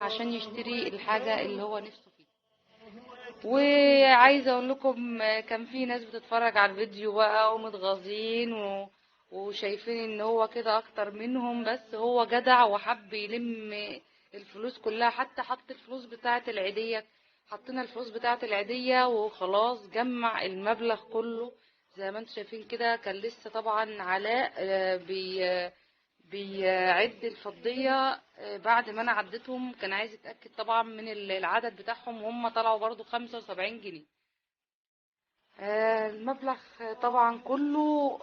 عشان يشتري الحاجة اللي هو نفسه فيها. وعايزة اقول لكم كان في ناس بتتفرج على الفيديو بقى ومتغاظين وشايفين ان هو كده اكتر منهم، بس هو جدع وحب يلم الفلوس كلها. حتى حط الفلوس بتاعة العيدية، حطينا الفلوس بتاعة العيدية وخلاص جمع المبلغ كله زي ما انتم شايفين كده. كان لسه طبعا علاء بيعد الفضية بعد ما انا عديتهم. كان عايز يتأكد طبعا من العدد بتاعهم، وهم طلعوا برضو 75 جنيه. المبلغ طبعا كله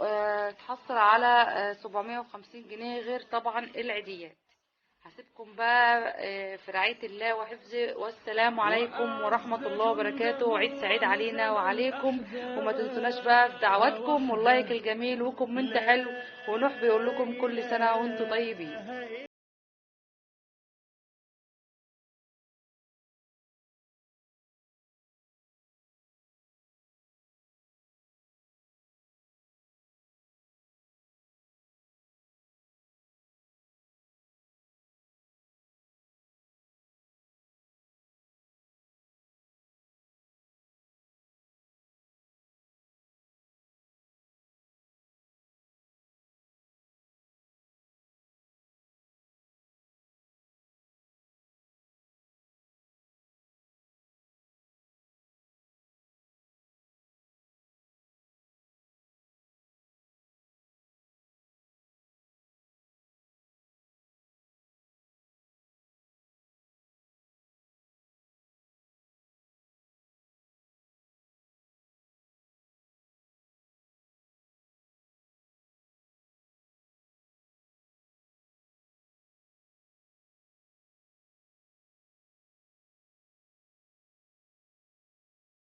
اتحصل على 750 جنيه، غير طبعا العيديات. هسيبكم بقى في رعاية الله وحفظه، والسلام عليكم ورحمة الله وبركاته. عيد سعيد علينا وعليكم، وما تنسوناش بقى في دعواتكم واللايك الجميل وكومنت حلو، ونوح بيقول لكم كل سنة وانتم طيبين.